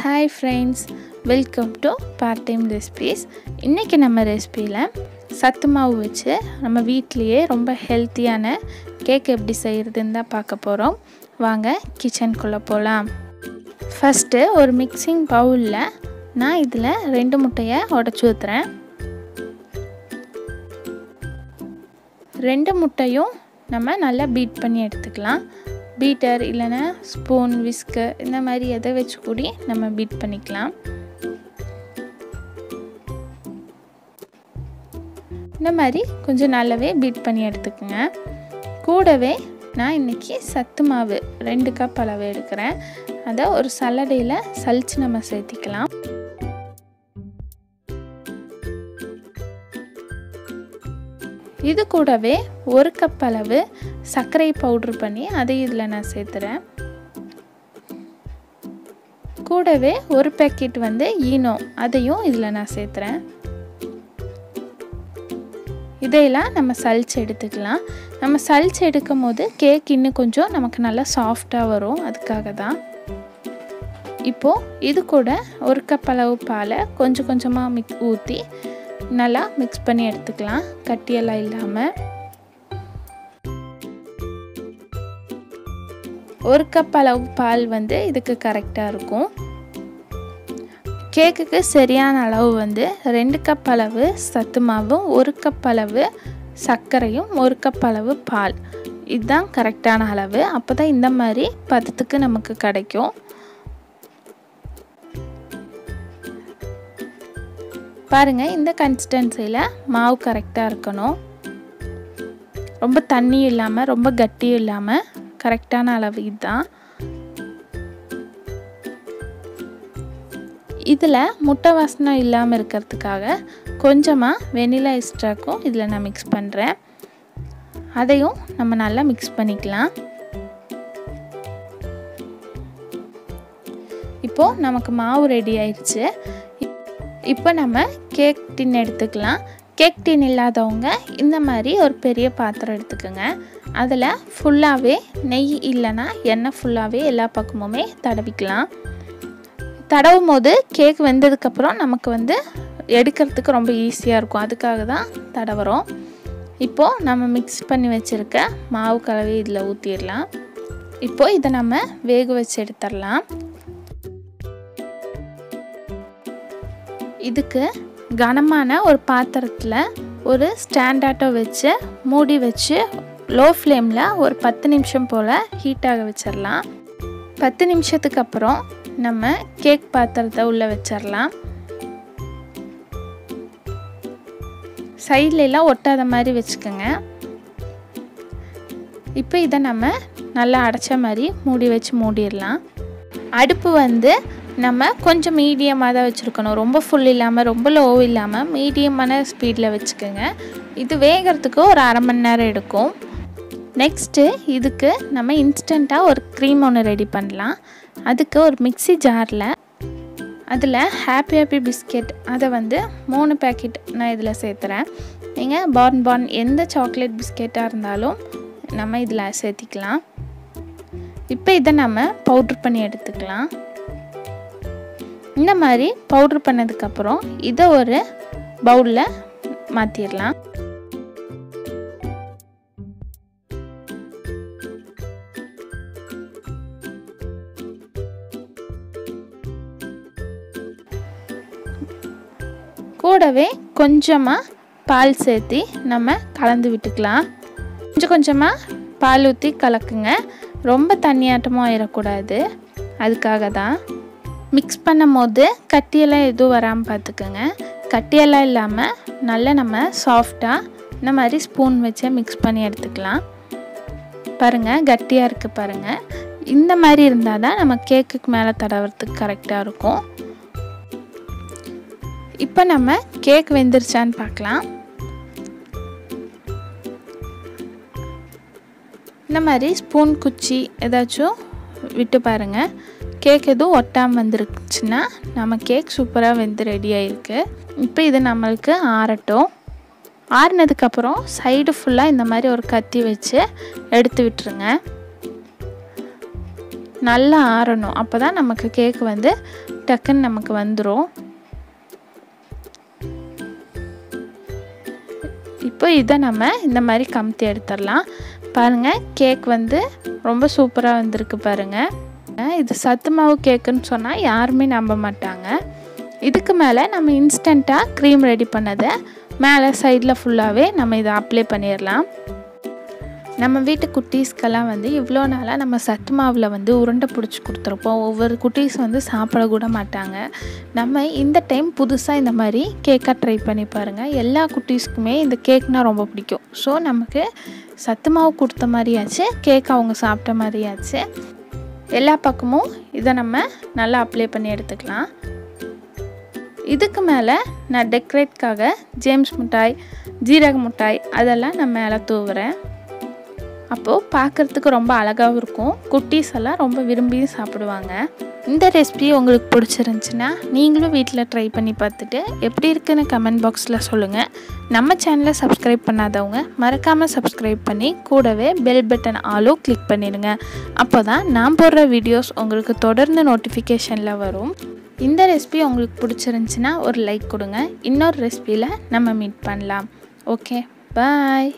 Hi friends, welcome to part-time recipes. இன்னைக்கு நம்ம ரெசிபில சத்து மாவு வச்சு நம்ம வீட்லயே ரொம்ப ஹெல்தியான கேக் எப்படி செய்யறதுன்னு தான் பார்க்க போறோம். வாங்க கிச்சனுக்குள்ள போலாம். ஃபர்ஸ்ட் ஒரு மிக்சிங் பவுல்ல நான் இதுல 2 முட்டையை உடைச்சு ஊத்துறேன். 2 முட்டையும் நம்ம நல்லா பீட் பண்ணி எடுத்துக்கலாம். பீட்டர் இல்லனா ஸ்பூன் விஸ்கர் இந்த மாதிரி எதை வச்சு கூடி நம்ம பீட் பண்ணிக்கலாம். இந்த மாதிரி கொஞ்சம் நல்லாவே பீட் பண்ணி எடுத்துக்கங்க. கூடவே நான் இன்னைக்கு சத்து மாவு 2 கப் அளவு எடுக்கிறேன். அதை ஒரு சல்லடையில் சலிச்சு நம்ம சேர்த்திக்கலாம். இது கூடவே 1 கப் அளவு சர்க்கரை பவுடர் பண்ணி அதை இதில் நான் சேர்த்துறேன். கூடவே 1 பேக்கெட் ஈனோ அதையும் இதில் நான் சேர்த்துறேன். இதையெல்லாம் நம்ம சலிச்சு எடுத்துக்கலாம். நம்ம சலிச்சு எடுக்கும் போது கேக் இன்னும் கொஞ்சம் நமக்கு நல்லா சாஃப்டாக வரும். அதுக்காக தான். இப்போது இது கூட 1 கப் அளவு பாலை கொஞ்சம் கொஞ்சமாக ஊற்றி நல்லா மிக்ஸ் பண்ணி எடுத்துக்கலாம். கட்டியெல்லாம் இல்லாமல் 1 கப் அளவு பால் இதுக்கு கரெக்டாக இருக்கும். கேக்குக்கு சரியான அளவு 2 கப் அளவு சத்து மாவும் 1 கப் அளவு சர்க்கரையும் 1 கப் அளவு பால், இதுதான் கரெக்டான அளவு. அப்போ தான் இந்த மாதிரி பதத்துக்கு நமக்கு கிடைக்கும். பாருங்கள், இந்த கன்சிஸ்டன்சியில் மாவு கரெக்டாக இருக்கணும். ரொம்ப தண்ணியும் இல்லாமல் ரொம்ப கட்டியும் இல்லாமல் கரெக்டான அளவு இதுதான். இதில் முட்டை வாசனை இல்லாமல் இருக்கிறதுக்காக கொஞ்சமாக வெனிலா எக்ஸ்ட்ராக்கும் இதில் நான் மிக்ஸ் பண்ணுறேன். அதையும் நம்ம நல்லா மிக்ஸ் பண்ணிக்கலாம். இப்போது நமக்கு மாவு ரெடி ஆயிடுச்சு. இப்போ நம்ம கேக் டின் எடுத்துக்கலாம். கேக் டின் இல்லாதவங்க இந்த மாதிரி ஒரு பெரிய பாத்திரம் எடுத்துக்கோங்க. அதில் ஃபுல்லாகவே நெய் இல்லைன்னா எண்ணெய் ஃபுல்லாகவே எல்லா பக்கமுமே தடவிக்கலாம். தடவும் போது கேக் வெந்ததுக்கப்புறம் நமக்கு எடுக்கிறதுக்கு ரொம்ப ஈஸியாக இருக்கும். அதுக்காக தான் தடவுறோம். இப்போது நம்ம மிக்ஸ் பண்ணி வச்சுருக்க மாவு கலவை இதில் ஊற்றிடலாம். இப்போது இதை நம்ம வேக வச்சு எடுத்துடலாம். இதுக்கு கனமான ஒரு பாத்திரத்தில் ஒரு ஸ்டாண்டாட்டோ வச்சு மூடி வச்சு லோ ஃப்ளேமில் ஒரு 10 நிமிஷம் போல் ஹீட்டாக வச்சிடலாம். 10 நிமிஷத்துக்கு அப்புறம் நம்ம கேக் பாத்திரத்தை உள்ளே வச்சிடலாம். சைட்லெலாம் ஒட்டாத மாதிரி வச்சுக்கோங்க. இப்போ இதை நம்ம நல்லா அடைச்ச மாதிரி மூடி வச்சு மூடிடலாம். அடுப்பு நம்ம கொஞ்சம் மீடியமாக தான் வச்சுருக்கணும். ரொம்ப ஃபுல் இல்லாமல் ரொம்ப லோ இல்லாமல் மீடியமான ஸ்பீடில் வச்சுக்கோங்க. இது வேகிறதுக்கு ஒரு அரை மணி நேரம் எடுக்கும். நெக்ஸ்ட்டு இதுக்கு நம்ம இன்ஸ்டண்ட்டாக ஒரு க்ரீம் ஒன்று ரெடி பண்ணலாம். அதுக்கு ஒரு மிக்ஸி ஜாரில் அதில் ஹாப்பி பிஸ்கெட் அதை 3 பேக்கெட் நான் இதில் சேர்த்துறேன். நீங்கள் பார்ன் எந்த சாக்லேட் பிஸ்கெட்டாக இருந்தாலும் நம்ம இதில் சேர்த்திக்கலாம். இப்போ இதை நம்ம பவுட்ரு பண்ணி எடுத்துக்கலாம். இந்த மாதிரி பவுட்ரு பண்ணதுக்கப்புறம் இதை ஒரு பவுலில் மாற்றிடலாம். கூடவே கொஞ்சமாக பால் சேர்த்து நம்ம கலந்து விட்டுக்கலாம். கொஞ்சமாக பால் ஊற்றி கலக்குங்க. ரொம்ப தண்ணியாட்டமும் ஆயிடக்கூடாது. அதுக்காக தான். மிக்ஸ் பண்ணும் போது கட்டியெல்லாம் எதுவும் வராமல் பார்த்துக்கோங்க. கட்டியெல்லாம் இல்லாமல் நல்லா நம்ம சாஃப்டாக இந்த மாதிரி ஸ்பூன் வச்சு மிக்ஸ் பண்ணி எடுத்துக்கலாம். பாருங்கள், கட்டியாக இருக்குது பாருங்கள். இந்த மாதிரி இருந்தால் தான் நம்ம கேக்குக்கு மேலே தடவுறதுக்கு கரெக்டாக இருக்கும். இப்போ நம்ம கேக் வெந்துருச்சான்னு பார்க்கலாம். இந்த மாதிரி ஸ்பூன் குச்சி ஏதாச்சும் விட்டு பாருங்கள். கேக் எதுவும் ஒட்டாமல் வந்துருச்சுன்னா நம்ம கேக் சூப்பராக வெந்து ரெடி ஆகிருக்கு. இப்போ இது நம்மளுக்கு ஆறட்டும். ஆறினதுக்கப்புறம் சைடு ஃபுல்லாக இந்த மாதிரி ஒரு கத்தி வச்சு எடுத்து விட்டுருங்க. நல்லா ஆறணும். அப்போ தான் நமக்கு கேக் டக்குன்னு நமக்கு வந்துடும். இப்போ இதை நம்ம இந்த மாதிரி கமுத்தி எடுத்துடலாம். பாருங்கள், கேக் வந்து ரொம்ப சூப்பராக வந்திருக்கு பாருங்கள். இது சத்து மாவு கேக்குன்னு சொன்னால் யாருமே நம்ப மாட்டாங்க. இதுக்கு மேலே நம்ம இன்ஸ்டண்ட்டாக க்ரீம் ரெடி பண்ணதை மேலே சைடில் ஃபுல்லாகவே நம்ம இதை அப்ளை பண்ணிடலாம். நம்ம வீட்டு குட்டீஸ்க்கெல்லாம் வந்து இவ்வளோ நாளாக நம்ம சத்து மாவில் வந்து உருண்டை பிடிச்சி கொடுத்துருப்போம். ஒவ்வொரு குட்டீஸ் வந்து சாப்பிடக்கூட மாட்டாங்க. நம்ம இந்த டைம் புதுசாக இந்த மாதிரி கேக்காக ட்ரை பண்ணி பாருங்கள். எல்லா குட்டீஸ்க்குமே இந்த கேக்னால் ரொம்ப பிடிக்கும். ஸோ நமக்கு சத்து மாவு கொடுத்த மாதிரியாச்சு, கேக் அவங்க சாப்பிட்ட மாதிரியாச்சு. எல்லா பக்கமும் இதை நம்ம நல்லா அப்ளை பண்ணி எடுத்துக்கலாம். இதுக்கு மேலே நான் டெக்கரேட்காக ஜேம்ஸ் மிட்டாய், ஜீரக மிட்டாய் அதெல்லாம் நான் மேலே தூவுறேன். அப்போது பார்க்குறதுக்கு ரொம்ப அழகாகவும் இருக்கும். குட்டீஸ் எல்லாம் ரொம்ப விரும்பி சாப்பிடுவாங்க. இந்த ரெசிபி உங்களுக்கு பிடிச்சிருந்துச்சின்னா நீங்களும் வீட்டில் ட்ரை பண்ணி பார்த்துட்டு எப்படி இருக்குன்னு கமெண்ட் பாக்ஸில் சொல்லுங்கள். நம்ம சேனலை சப்ஸ்கிரைப் பண்ணாதவங்க மறக்காமல் சப்ஸ்கிரைப் பண்ணி கூடவே பெல் பட்டன் ஆலும் கிளிக் பண்ணிடுங்க. அப்போ தான் நான் போடுற வீடியோஸ் உங்களுக்கு தொடர்ந்து நோட்டிஃபிகேஷனில் வரும். இந்த ரெசிபி உங்களுக்கு பிடிச்சிருந்துச்சின்னா ஒரு லைக் கொடுங்க. இன்னொரு ரெசிபியில் நம்ம மீட் பண்ணலாம். ஓகே, பாய்.